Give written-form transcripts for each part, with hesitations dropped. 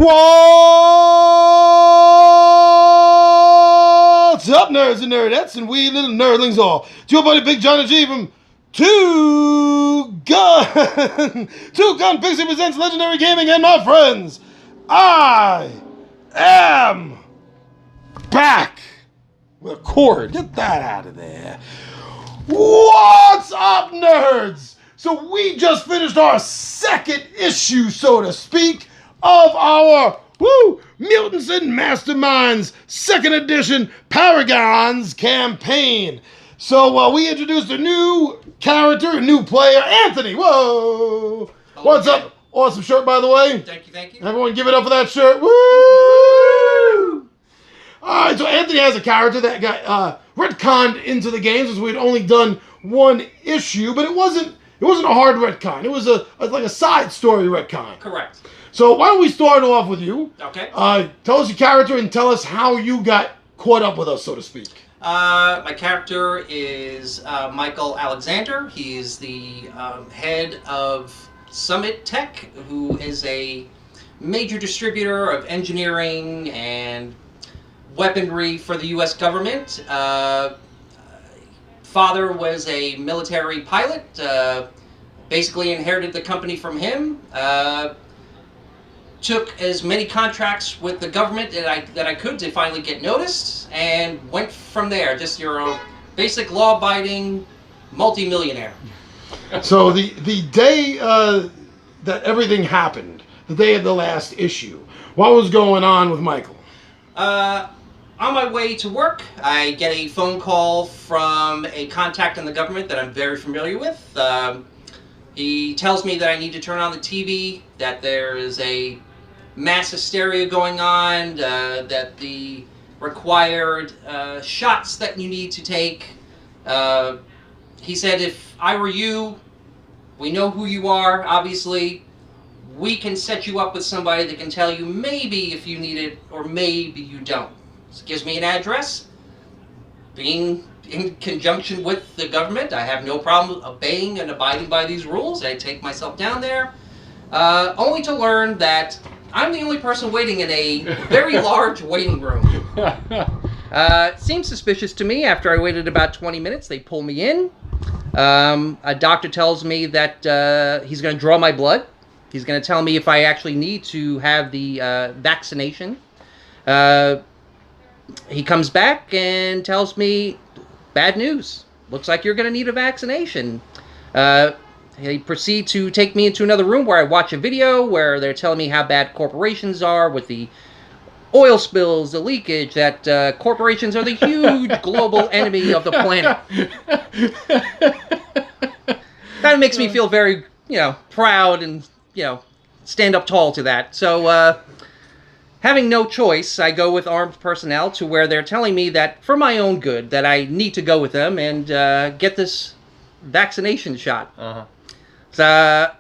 What's up, nerds and nerdettes and wee little nerdlings all? It's your buddy Big Johnny G from Two Gun Pixie presents Legendary Gaming, and my friends, I am back with a cord. Get that out of there. What's up, nerds? So we just finished our second issue, so to speak, of our Mutants Masterminds second edition Paragons campaign. So we introduced a new character, a new player, Anthony. Whoa! What's up? Awesome shirt, by the way. Thank you, thank you. Everyone give it up for that shirt. Woo! Alright, so Anthony has a character that got retconned into the game since we'd only done one issue, but it wasn't a hard retcon. It was like a side story retcon. Correct. So why don't we start off with you? Okay. Tell us your character and tell us how you got caught up with us, so to speak. My character is Michael Alexander. He's the head of Summit Tech, who is a major distributor of engineering and weaponry for the U.S. government. Father was a military pilot. Basically inherited the company from him. Took as many contracts with the government that I could to finally get noticed, and went from there. Just your basic law-abiding multi-millionaire. So the day that everything happened, the day of the last issue, what was going on with Michael? On my way to work, I get a phone call from a contact in the government that I'm very familiar with. He tells me that I need to turn on the TV, that there is a mass hysteria going on, that the required shots that you need to take. He said, if I were you, we know who you are, obviously. We can set you up with somebody that can tell you maybe if you need it or maybe you don't. So gives me an address. Being in conjunction with the government, I have no problem obeying and abiding by these rules. I take myself down there, only to learn that I'm the only person waiting in a very large waiting room. Seems suspicious to me. After I waited about 20 minutes, they pull me in. A doctor tells me that he's going to draw my blood. He's going to tell me if I actually need to have the vaccination. He comes back and tells me, bad news. Looks like you're going to need a vaccination. They proceed to take me into another room where I watch a video where they're telling me how bad corporations are with the oil spills, the leakage, that corporations are the huge global enemy of the planet. That makes me feel very, proud and, stand up tall to that. So, having no choice, I go with armed personnel to where they're telling me that, for my own good, that I need to go with them and get this vaccination shot. Uh-huh. So,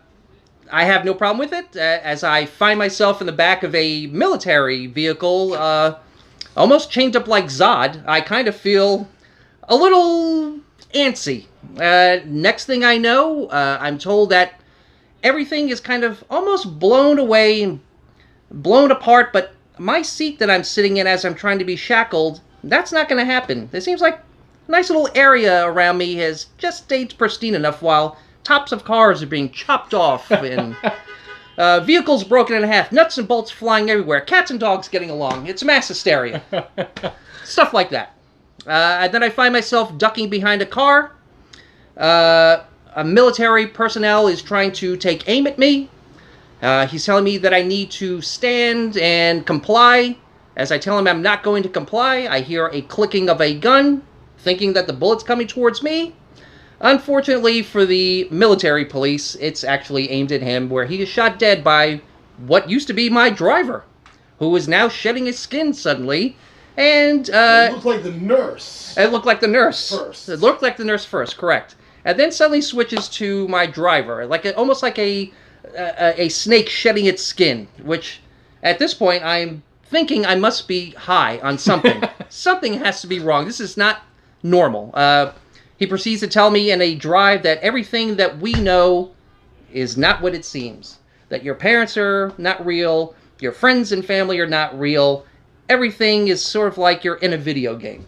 I have no problem with it, as I find myself in the back of a military vehicle, almost chained up like Zod. I kind of feel a little antsy. Next thing I know, I'm told that everything is kind of almost blown away and blown apart, but my seat that I'm sitting in as I'm trying to be shackled, that's not going to happen. It seems like a nice little area around me has just stayed pristine enough while tops of cars are being chopped off and vehicles broken in half, nuts and bolts flying everywhere, cats and dogs getting along. It's mass hysteria. Stuff like that. And then I find myself ducking behind a car. A military personnel is trying to take aim at me. He's telling me that I need to stand and comply. As I tell him I'm not going to comply, I hear a clicking of a gun, thinking that the bullet's coming towards me. Unfortunately for the military police, it's actually aimed at him, where he is shot dead by what used to be my driver, who is now shedding his skin suddenly. And It looked like the nurse. It looked like the nurse First. It looked like the nurse first, correct. And then suddenly switches to my driver, almost like a snake shedding its skin, which at this point I'm thinking I must be high on something. Something has to be wrong. This is not normal. He proceeds to tell me in a drive that everything that we know is not what it seems. That your parents are not real, Your friends and family are not real. Everything is sort of like you're in a video game.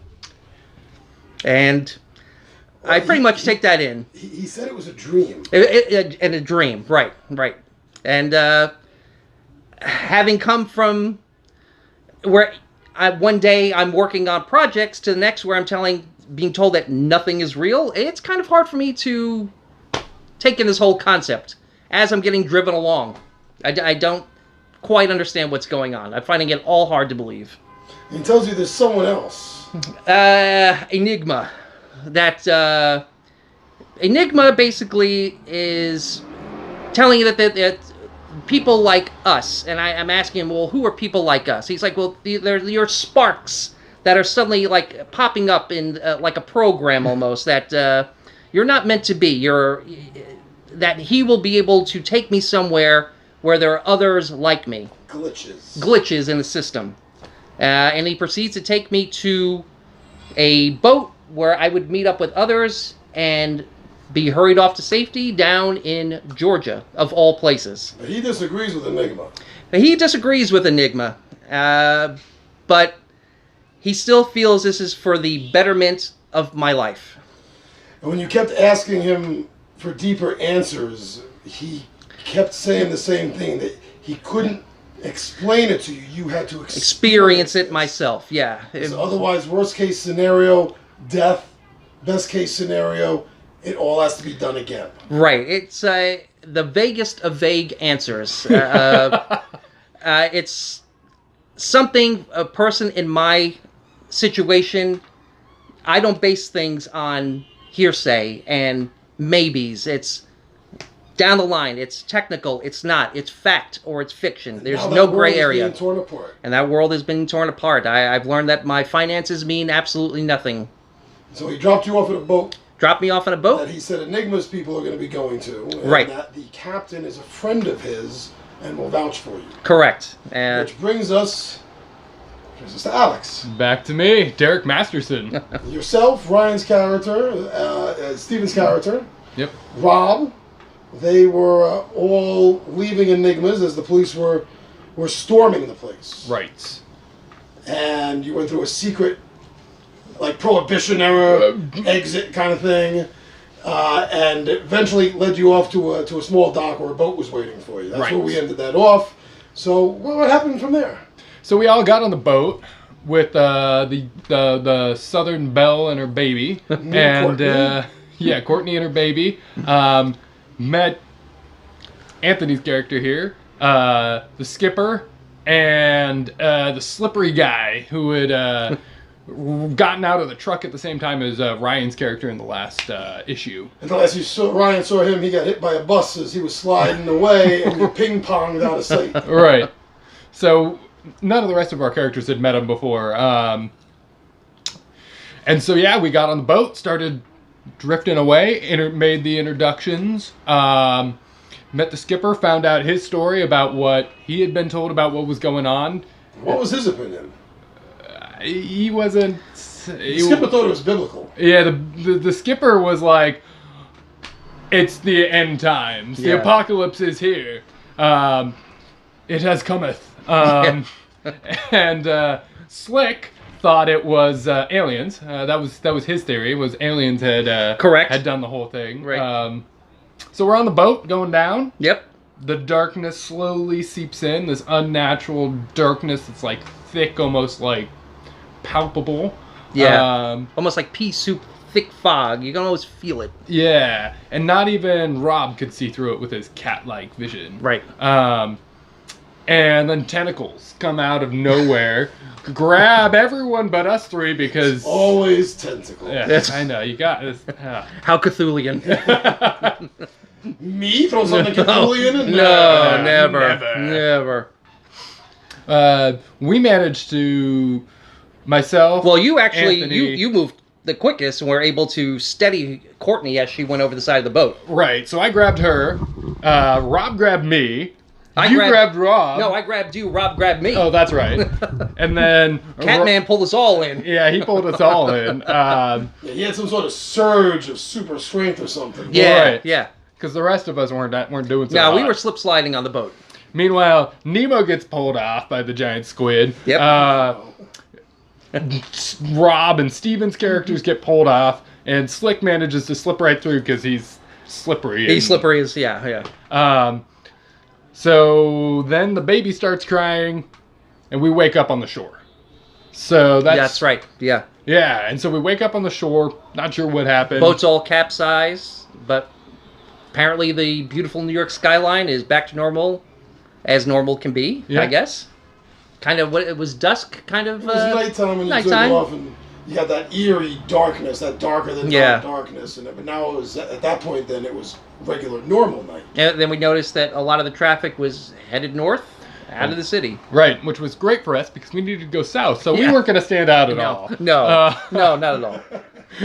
And I pretty much take that in. He said it was a dream. In a dream, right. And having come from where one day I'm working on projects to the next where I'm being told that nothing is real, it's kind of hard for me to take in this whole concept as I'm getting driven along. I don't quite understand what's going on. I'm finding it all hard to believe. He tells you there's someone else. Enigma. That Enigma basically is telling you that people like us, and I'm asking him, well, who are people like us? He's like, well, they're your sparks that are suddenly like popping up in like a program almost that you're not meant to be. That he will be able to take me somewhere where there are others like me. Glitches in the system. And he proceeds to take me to a boat where I would meet up with others and be hurried off to safety down in Georgia, of all places. He disagrees with Enigma. He disagrees with Enigma, but he still feels this is for the betterment of my life. And when you kept asking him for deeper answers, he kept saying the same thing, that he couldn't explain it to you. You had to experience it myself, yeah. Otherwise, worst case scenario, death. Best case scenario, it all has to be done again. Right. It's the vaguest of vague answers. It's something a person in my situation, I don't base things on hearsay and maybes. It's down the line. It's technical. It's not. It's fact or it's fiction. There's no gray area. Torn apart. And that world has been torn apart. I've learned that my finances mean absolutely nothing. So he dropped you off at a boat. Dropped me off on a boat? That he said Enigma's people are going to be going to. And right. That the captain is a friend of his and will vouch for you. Correct. Which brings us to Alex. Back to me, Derek Masterson. Yourself, Ryan's character, Steven's character. Yep. Rob. They were all leaving Enigma's as the police were storming the place. Right. And you went through a secret, like, prohibition era exit kind of thing, and eventually led you off to a small dock where a boat was waiting for you. That's where we ended that off. So what happened from there? So we all got on the boat with the Southern Belle and her baby, and Courtney and her baby. Met Anthony's character here, the skipper, and the slippery guy who had gotten out of the truck at the same time as Ryan's character in the last issue. And the last Ryan saw him, he got hit by a bus as he was sliding away, and you ping-ponged out of sight. Right. So none of the rest of our characters had met him before. And so, we got on the boat, started drifting away, made the introductions, met the skipper, found out his story about what he had been told about what was going on. What was his opinion? He wasn't... The skipper thought it was biblical. Yeah, the skipper was like, it's the end times. The apocalypse is here. It has cometh. And Slick thought it was aliens. That was his theory. Was aliens had done the whole thing. Right. So we're on the boat going down. Yep. The darkness slowly seeps in. This unnatural darkness that's like thick, almost like palpable. Yeah. Almost like pea soup, thick fog. You can always feel it. Yeah. And not even Rob could see through it with his cat-like vision. Right. And then tentacles come out of nowhere, grab everyone but us three because... It's always tentacles. Yeah, I know. You got this. How Cthulian. Me? Throw something Cthulian in? No, never. We managed to... Myself, well, you actually Anthony, you moved the quickest and were able to steady Courtney as she went over the side of the boat. Right. So I grabbed her. Rob grabbed me. You grabbed Rob. No, I grabbed you. Rob grabbed me. Oh, that's right. And then Catman pulled us all in. Yeah, he pulled us all in. He had some sort of surge of super strength or something. Yeah, right. yeah. Because the rest of us weren't doing so No, hot. we were slip sliding on the boat. Meanwhile, Nemo gets pulled off by the giant squid. Yep. Rob and Steven's characters get pulled off, and Slick manages to slip right through because he's slippery. He's slippery as, yeah. So then the baby starts crying, and we wake up on the shore. So That's right, yeah. Yeah, and so we wake up on the shore, not sure what happened. Boat's all capsized, but apparently the beautiful New York skyline is back to normal, as normal can be, I guess. Kind of, it was dusk, kind of. It was nighttime when you took off, and you had that eerie darkness, that darker than darkness. But now it was, at that point, then it was regular, normal night. And then we noticed that a lot of the traffic was headed north, out of the city. Right, which was great for us because we needed to go south, so we weren't going to stand out at all. No, not at all.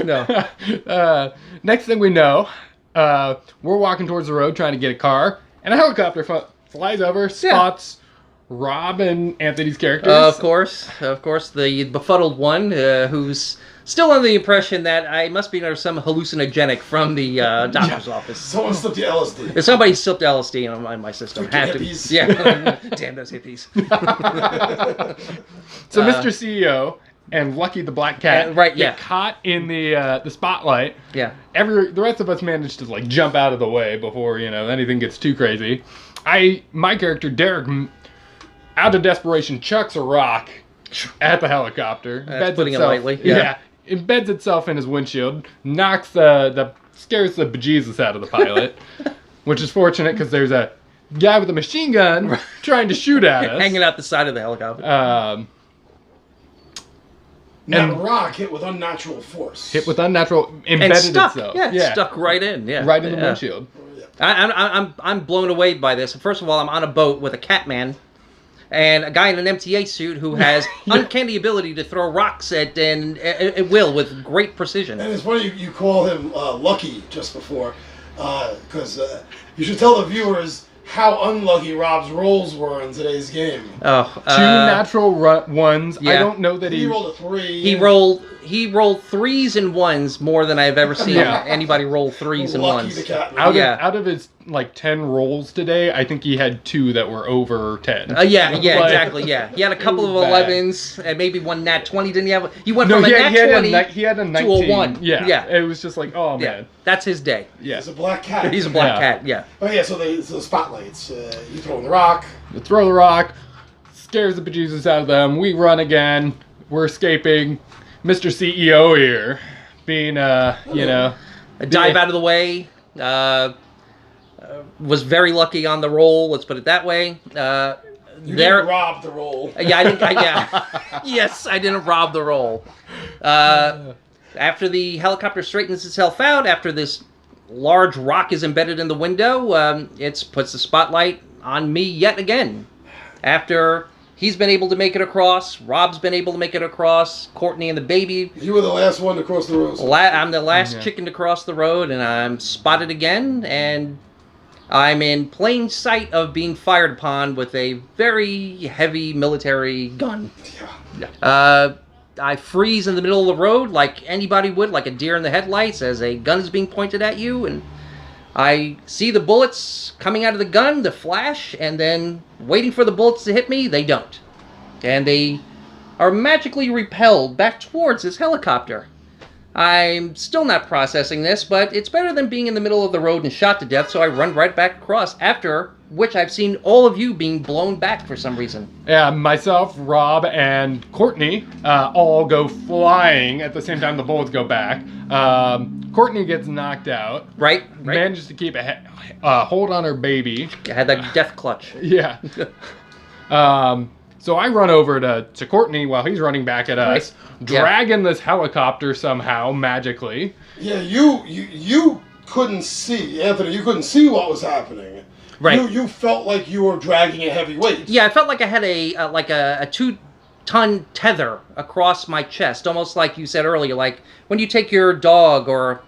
No. Next thing we know, we're walking towards the road trying to get a car, and a helicopter flies over, spots Rob and Anthony's characters. Of course, the befuddled one who's still under the impression that I must be under some hallucinogenic from the doctor's office. Someone slipped the LSD. If somebody slipped LSD in my system. Hippies. Yeah. Damn those hippies. So Mr. CEO and Lucky the Black Cat get caught in the spotlight. Yeah. The rest of us managed to like jump out of the way before anything gets too crazy. My character Derek, out of desperation, chucks a rock at the helicopter. That's putting it lightly. Yeah. Embeds itself in his windshield, scares the bejesus out of the pilot, which is fortunate because there's a guy with a machine gun trying to shoot at us. Hanging out the side of the helicopter. Now the rock hit with unnatural force. Embedded and stuck. itself. Yeah, stuck right in. Yeah, right in the windshield. I'm blown away by this. First of all, I'm on a boat with a Catman and a guy in an MTA suit who has uncanny ability to throw rocks at will with great precision. And it's funny you call him Lucky just before, because you should tell the viewers how unlucky Rob's rolls were in today's game. Two natural ones. Yeah. I don't know that he rolled a 3. He rolled 3s and 1s more than I've ever seen anybody roll 3s and 1s. Out of his 10 rolls today, I think he had 2 that were over 10. Exactly. Yeah, he had a couple of 11s and maybe one nat 20. Didn't he have? He went from a nat 20 he had a 19, to a 1. Yeah. It was just like, oh man, that's his day. Yeah, he's a black cat. He's a black cat. Yeah. Oh yeah. So the spotlights. You throw the rock. You throw the rock, scares the bejesus out of them. We run again. We're escaping. Mr. CEO here, being a dive out of the way. Was very lucky on the roll. Let's put it that way. You didn't rob the roll. I didn't. Yes, I didn't rob the roll. After the helicopter straightens itself out, after this large rock is embedded in the window, it puts the spotlight on me yet again. After he's been able to make it across, Rob's been able to make it across, Courtney and the baby. You were the last one to cross the road. I'm the last chicken to cross the road, and I'm spotted again, and I'm in plain sight of being fired upon with a very heavy military gun. I freeze in the middle of the road like anybody would, like a deer in the headlights, as a gun is being pointed at you, and I see the bullets coming out of the gun, the flash, and then waiting for the bullets to hit me, they don't. And they are magically repelled back towards this helicopter. I'm still not processing this, but it's better than being in the middle of the road and shot to death, so I run right back across, after which I've seen all of you being blown back for some reason. Yeah, myself, Rob, and Courtney all go flying at the same time the bullets go back. Courtney gets knocked out. Right. Manages to keep a hold on her baby. I had that death clutch. Yeah. So I run over to Courtney while he's running back at us, dragging this helicopter somehow, magically. Yeah, you couldn't see, Anthony, you couldn't see what was happening. Right. You felt like you were dragging a heavy weight. Yeah, I felt like I had a 2-ton tether across my chest, almost like you said earlier, like when you take your dog or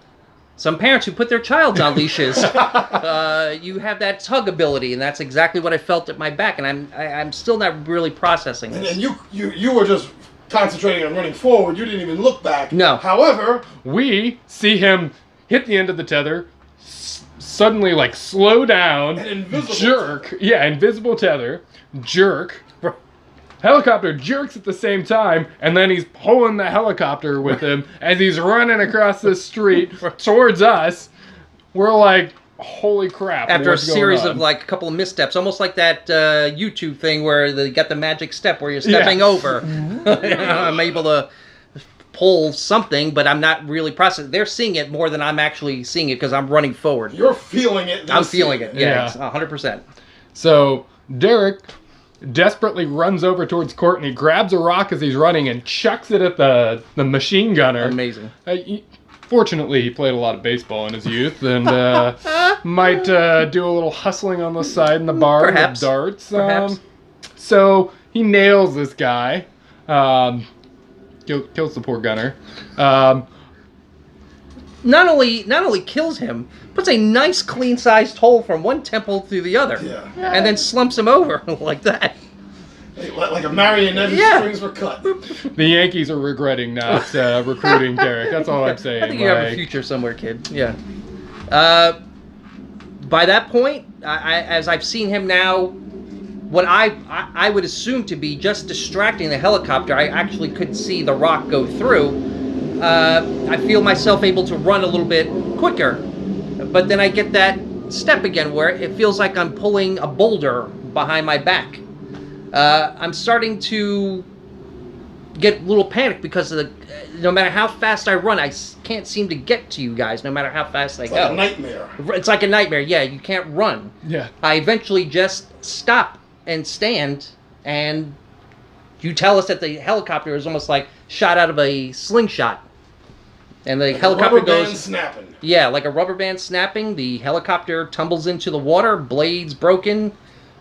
some parents who put their child on leashes, you have that tug ability, and that's exactly what I felt at my back, and I'm still not really processing this. And you were just concentrating on running forward. You didn't even look back. No. However, we see him hit the end of the tether, suddenly like slow down, Invisible jerk. Yeah, invisible tether, jerk. Helicopter jerks at the same time, and then he's pulling the helicopter with him as he's running across the street towards us. We're like, holy crap. After a what's going series on? of like a couple of missteps, almost like that YouTube thing where they got the magic step where you're stepping over. I'm able to pull something, but I'm not really processing. They're seeing it more than I'm actually seeing it because I'm running forward. You're feeling it. I'm feeling it. Yeah, Yeah. 100%. So Derek desperately runs over towards Courtney, grabs a rock as he's running, and chucks it at the machine gunner. Amazing. Fortunately, he played a lot of baseball in his youth, and might do a little hustling on the side in the bar Perhaps. with darts. Perhaps. So he nails this guy. Kills the poor gunner. Not only kills him, puts a nice clean-sized hole from one temple to the other. Yeah. And then slumps him over like that. Like a marionette whose Yeah. strings were cut. The Yankees are regretting not recruiting Derek. That's all I'm saying. I think you have a Like, future somewhere, kid. Yeah. By that point, as I've seen him now, what I would assume to be just distracting the helicopter, I actually could see the rock go through. I feel myself able to run a little bit quicker, but then I get that step again where it feels like I'm pulling a boulder behind my back. I'm starting to get a little panicked because of no matter how fast I run, I can't seem to get to you guys no matter how fast I It's go. like a nightmare. It's like a nightmare. Yeah, you can't run. yeah. I eventually just stop and stand, and you tell us that the helicopter is almost like shot out of a slingshot. And the helicopter Rubber band goes... snapping. Yeah, like a rubber band snapping. The helicopter tumbles into the water, blades broken,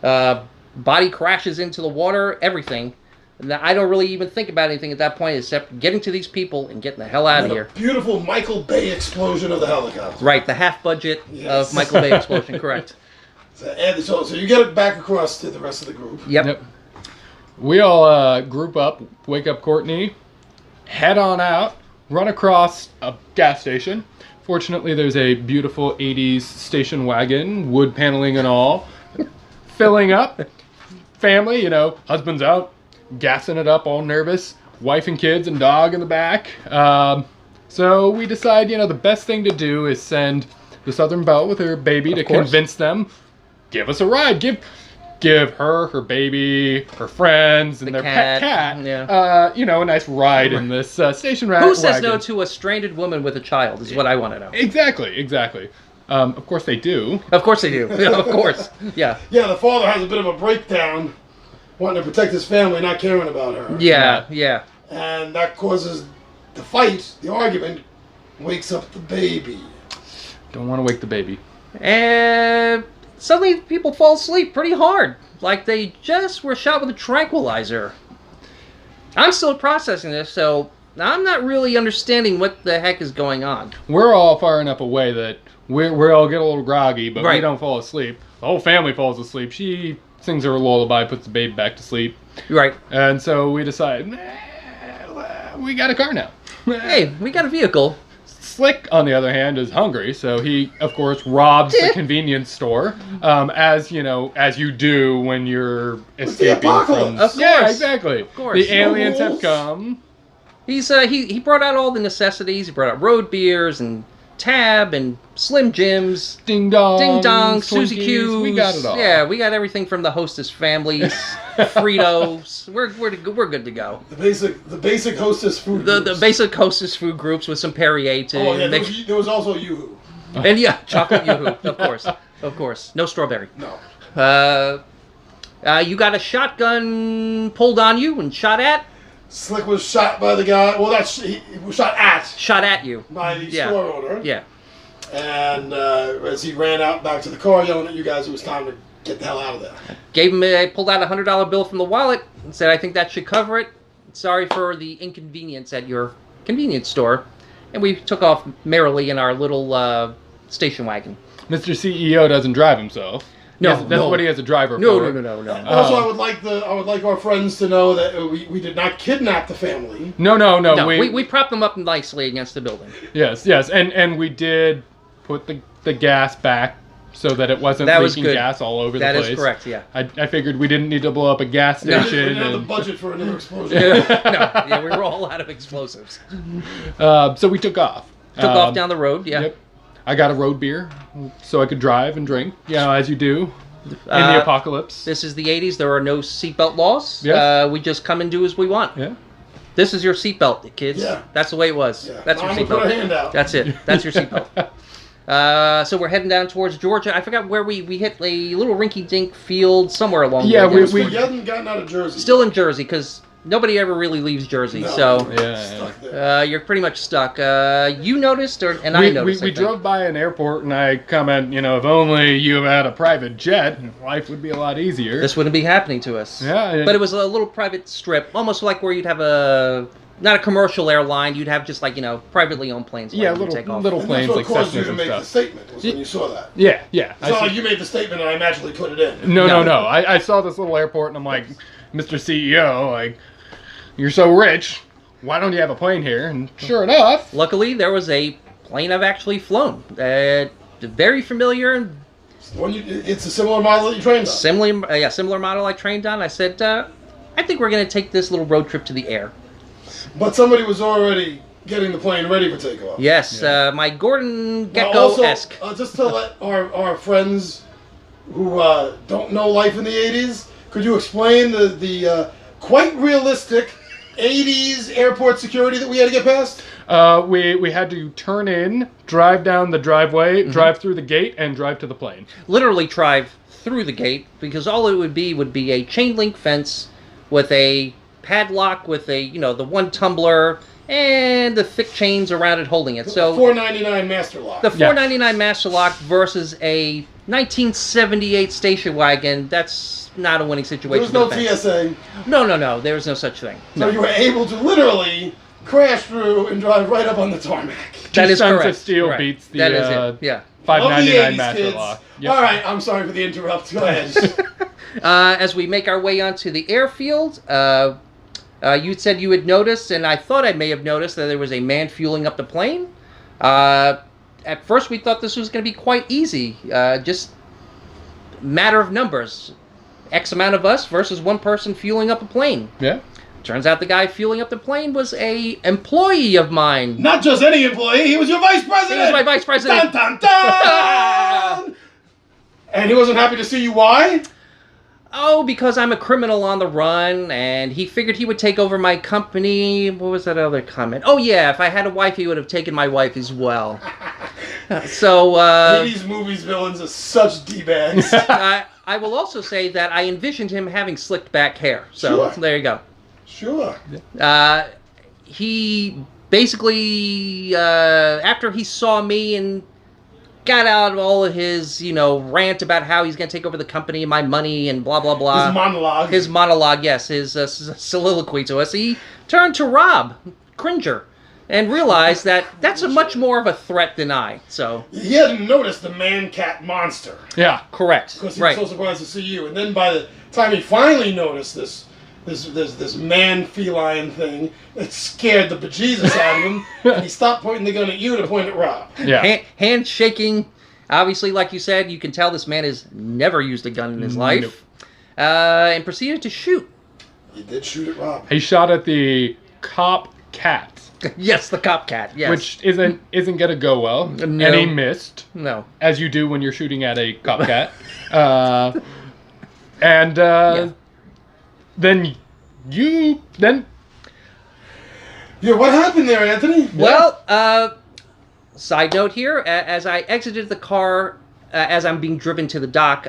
body crashes into the water, everything. And I don't really even think about anything at that point except getting to these people and getting the hell out of And a here. beautiful Michael Bay explosion of the helicopter. Right, the half budget Yes. of Michael Bay explosion, correct. So you get it back across to the rest of the group. Yep. We all group up, wake up Courtney, head on out, run across a gas station. Fortunately, there's a beautiful 80s station wagon, wood paneling and all, filling up. Family, husband's out, gassing it up, all nervous. Wife and kids and dog in the back. So we decide, the best thing to do is send the Southern Belle with her baby to course. convince them, give us a ride. Give her baby, her friends, and The their cat, pet cat, yeah. a nice ride in this station wagon. Who says no to a stranded woman with a child is what I want to know. Exactly. Of course they do. Of course they do. Yeah, of course. Yeah. Yeah, the father has a bit of a breakdown, wanting to protect his family, not caring about her. Yeah. And that causes the fight, the argument, wakes up the baby. Don't want to wake the baby. And suddenly people fall asleep pretty hard. Like they just were shot with a tranquilizer. I'm still processing this, so I'm not really understanding what the heck is going on. We're all far enough away that we all get a little groggy, but we Right. don't fall asleep. The whole family falls asleep. She sings her lullaby, puts the baby back to sleep. Right. And so we decide, we got a car now. Hey, we got a vehicle. Slick, on the other hand, is hungry, so he, of course, robs the convenience store, as you do when you're escaping from. apocalypse. Of Yeah, course. exactly. Of course. The aliens have Rules. come. He brought out all the necessities. He brought out road beers and Tab and Slim Jims. Ding dong. Ding dong, Suzy Twinkies, Q's. We got it all. Yeah, we got everything from the Hostess families, Fritos. We're good to go. The basic Hostess food The groups. basic Hostess food groups with some Perrier to Oh, yeah, make, there was also Yoo-Hoo. and yeah, chocolate yoo-hoo, of course, no strawberry. No. You got a shotgun pulled on you and shot at Slick was shot by the guy. Well, he was shot at you. by the Yeah. store owner. Yeah. And as he ran out back to the car, yelling at you guys, it was time to get the hell out of there. Pulled out a $100 bill from the wallet and said, "I think that should cover it. Sorry for the inconvenience at your convenience store." And we took off merrily in our little station wagon. Mr. CEO doesn't drive himself. No, That's no. what he has a driver No. for. Also, I would like our friends to know that we did not kidnap the family. No. No, we propped them up nicely against the building. Yes, and we did put the gas back so that it wasn't That was leaking good. gas all over That the place. is correct, yeah. I figured we didn't need to blow up a gas We station. didn't have the and- budget for another explosion. We were all out of explosives. So we took off. Took off down the road, yeah. Yep. I got a road beer so I could drive and drink, as you do in the apocalypse. This is the 80s. There are no seatbelt laws. Yes. We just come and do as we want. Yeah. This is your seatbelt, kids. Yeah. That's the way it was. Yeah. That's your Mom would put her seatbelt. hand out. That's it. That's your seatbelt. So we're heading down towards Georgia. I forgot where we hit a little rinky-dink field somewhere along Yeah, the way. we- You hadn't gotten out of Jersey. Still in Jersey, because nobody ever really leaves Jersey. No. So Yeah. Stuck there. you're pretty much stuck. You noticed, and I noticed. We I think. drove by an airport and I comment, if only you had a private jet, life would be a lot easier. This wouldn't be happening to us. Yeah. But it was a little private strip, almost like where you'd have not a commercial airline, you'd have just privately owned planes. Yeah, letting you take off. little And planes that's like what caused you Cessnas to and make the stuff. statement, was when you saw that. Yeah. It's not like you made the statement and I magically put it in. No. No. I saw this little airport and I'm like, Mr. CEO, you're so rich. Why don't you have a plane here? And sure enough, Luckily, there was a plane I've actually flown. Very familiar and It's a similar model that you trained on. similar model I trained on. I said, I think we're going to take this little road trip to the air. But somebody was already getting the plane ready for takeoff. Yes, my Gordon Now, also, Gecko-esque. just to let our friends who don't know life in the 80s, could you explain the quite realistic 80s airport security that we had to get past? we had to turn in, drive down the driveway, drive through the gate, and drive to the plane. Literally drive through the gate, because all it would be a chain link fence with a padlock with the one tumbler and the thick chains around it holding it. So $4.99 master lock. the $4.99 master lock versus a 1978 station wagon, that's not a winning there situation. was no for the fence. TSA, No, there was no such thing. so you were able to literally crash through and drive right up on the tarmac. That is Sons of correct. Steel Right. beats the That is it. Yeah. Love the $5.99 80s, master kids. lock. All right, I'm sorry for the interrupt. Go ahead. As we make our way onto the airfield, you said you had noticed, and I thought I may have noticed, that there was a man fueling up the plane. At first, we thought this was going to be quite easy. Just matter of numbers. X amount of us versus one person fueling up a plane. Yeah. Turns out the guy fueling up the plane was a employee of mine. Not just any employee, he was your vice He president! was my vice president. Dun, dun, dun! And he wasn't happy to see you. Why? Oh, because I'm a criminal on the run, and he figured he would take over my company. What was that other comment? Oh, yeah, if I had a wife, he would have taken my wife as well. So, 80s movies villains are such D-bags. I will also say that I envisioned him having slicked back hair. So, Sure. there you go. Sure. He basically, after he saw me and got out all of his, rant about how he's going to take over the company and my money and blah, blah, blah. His monologue. His monologue, yes, his soliloquy to us. He turned to Rob Cringer and realized that that's a much more of a threat than I. So, He hadn't noticed the man-cat monster. Yeah. correct. Because he Right. was so surprised to see you. And then by the time he finally noticed this man-feline thing, it scared the bejesus out of him. And he stopped pointing the gun at you to point at Rob. Yeah. Hand shaking. Obviously, like you said, you can tell this man has never used a gun in his life. And proceeded to shoot. He did shoot at Rob. He shot at the cop cat, Yes, the cop cat. Yes. which isn't gonna go well. No. And he missed, No. as you do when you're shooting at a cop cat. Yeah. Then Yeah, what happened there, Anthony? Well, side note here, as I exited the car, as I'm being driven to the dock,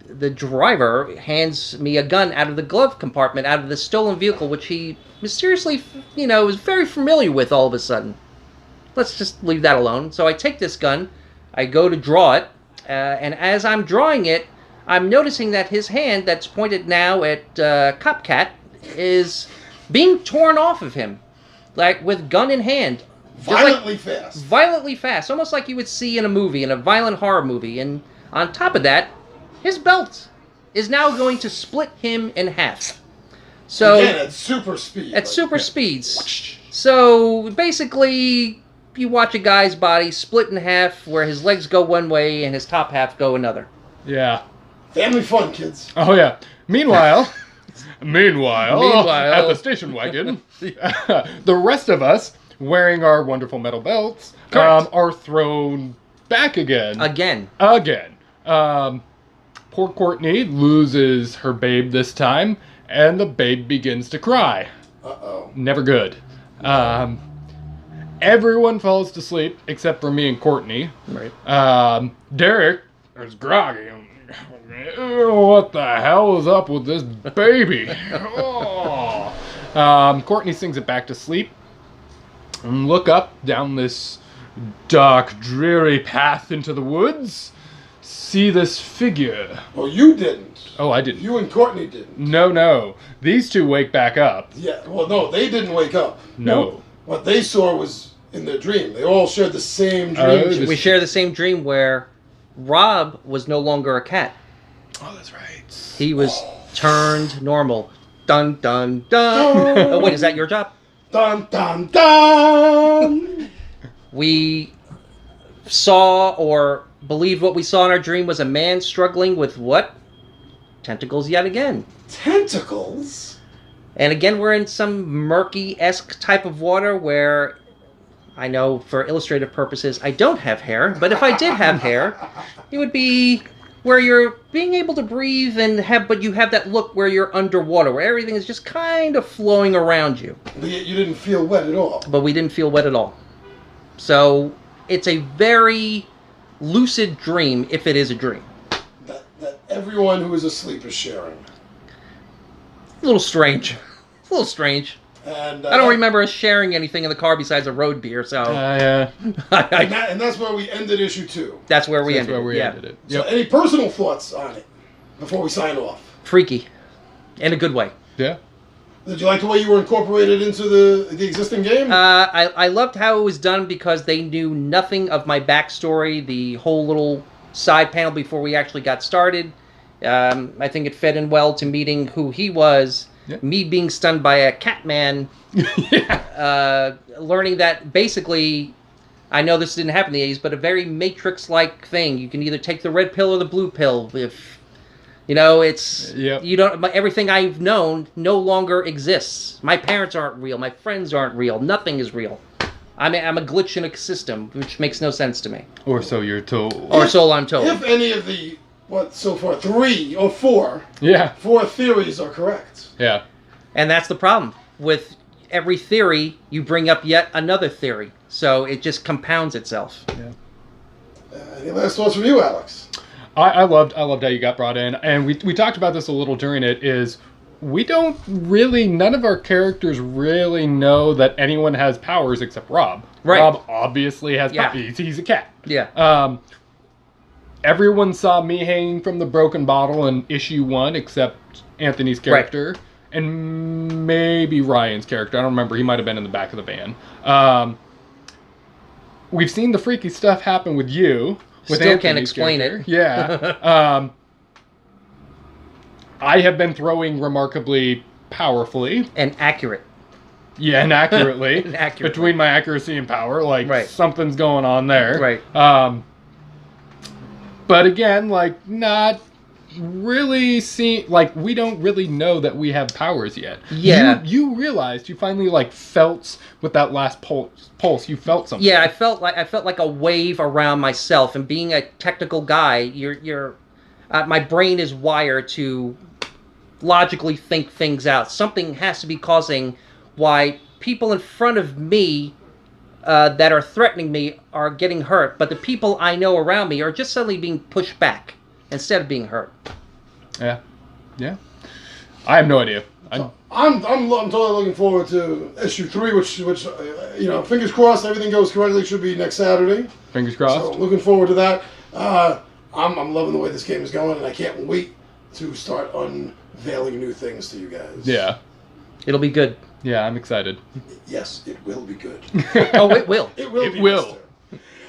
the driver hands me a gun out of the glove compartment, out of the stolen vehicle, which he mysteriously, was very familiar with all of a sudden. Let's just leave that alone. So I take this gun, I go to draw it, and as I'm drawing it, I'm noticing that his hand that's pointed now at Copcat is being torn off of him, like with gun in hand. Just like- Violently fast. violently fast, almost like you would see in a movie, in a violent horror movie. And on top of that, his belt is now going to split him in half. So Again, at super speed. at super speeds. So basically, you watch a guy's body split in half where his legs go one way and his top half go another. Yeah. Family fun, kids. Oh, yeah. Meanwhile, at the station wagon, the rest of us, wearing our wonderful metal belts, are thrown back again. Again. Poor Courtney loses her babe this time, and the babe begins to cry. Uh-oh. Never good. Everyone falls to sleep except for me and Courtney. Right. Derek is groggy. What the hell is up with this baby? Oh. Courtney sings it back to sleep. And look up down this dark, dreary path into the woods. See this figure. Well, you didn't. Oh, I didn't. You and Courtney didn't. No. These two wake back up. Yeah, well, no, they didn't wake up. No. What they saw was in their dream. They all shared the same dream. We share the same dream where Rob was no longer a cat. Oh, that's right. He was turned normal. Dun, dun, dun. Oh, wait, is that your job? Dun, dun, dun! We saw or believed what we saw in our dream was a man struggling with what? Tentacles yet again. Tentacles? And again, we're in some murky-esque type of water where, I know for illustrative purposes, I don't have hair, but if I did have hair, it would be where you're being able to breathe but you have that look where you're underwater, where everything is just kind of flowing around you. But yet you didn't feel wet at all. But we didn't feel wet at all. So it's a very lucid dream, if it is a dream. That everyone who is asleep is sharing. A little strange. And I don't remember us sharing anything in the car besides a road beer, so... Yeah. And that's where we ended issue 2. That's where we That's ended where we it. ended it. So Yep. any personal thoughts on it before we sign off? Freaky. In a good way. Yeah. Did you like the way you were incorporated into the existing game? I loved how it was done because they knew nothing of my backstory, the whole little side panel before we actually got started. I think it fed in well to meeting who he was, me being stunned by a cat man, learning that basically, I know this didn't happen in the 80s, but a very Matrix-like thing. You can either take the red pill or the blue pill. If you know, it's you don't. Everything I've known no longer exists. My parents aren't real. My friends aren't real. Nothing is real. I'm a glitch in a system, which makes no sense to me. Or so you're told. Or so I'm told. If any of the, so far, 3 or 4? Yeah. 4 theories are correct. Yeah. And that's the problem. With every theory, you bring up yet another theory. So it just compounds itself. Yeah. Any last thoughts from you, Alex? I loved how you got brought in, and we talked about this a little during it, is we don't really, none of our characters really know that anyone has powers except Rob. Right. Rob obviously has powers. He's a cat. Yeah. Everyone saw me hanging from the broken bottle in issue 1 except Anthony's character. Right. And maybe Ryan's character. I don't remember. He might have been in the back of the van. We've seen the freaky stuff happen with you. With Still Anthony's can't explain character. it. Yeah. I have been throwing remarkably powerfully. And accurate. Yeah, and accurately. And accurately. Between my accuracy and power. Right. Something's going on there. Right. But again, not really we don't really know that we have powers yet. Yeah. You realized, you finally felt with that last pulse, you felt something. Yeah, I felt like a wave around myself, and being a technical guy, my brain is wired to logically think things out. Something has to be causing why people in front of me that are threatening me are getting hurt, but the people I know around me are just suddenly being pushed back instead of being hurt. Yeah. I have no idea. I'm totally looking forward to issue 3, which fingers crossed everything goes correctly. Should be next Saturday. Fingers crossed. So looking forward to that. I'm loving the way this game is going, and I can't wait to start unveiling new things to you guys. Yeah. It'll be good. Yeah, I'm excited. Yes, it will be good. Oh, it will. It will. Will.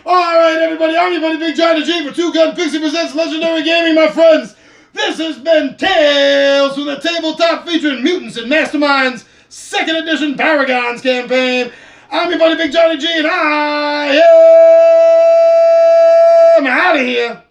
All right, everybody. I'm your buddy Big John G for Two Gun Pixie presents Legendary Gaming, my friends. This has been Tales from the Tabletop featuring Mutants and Masterminds 2nd edition Paragons campaign. I'm your buddy Big Johnny G, and I am out of here.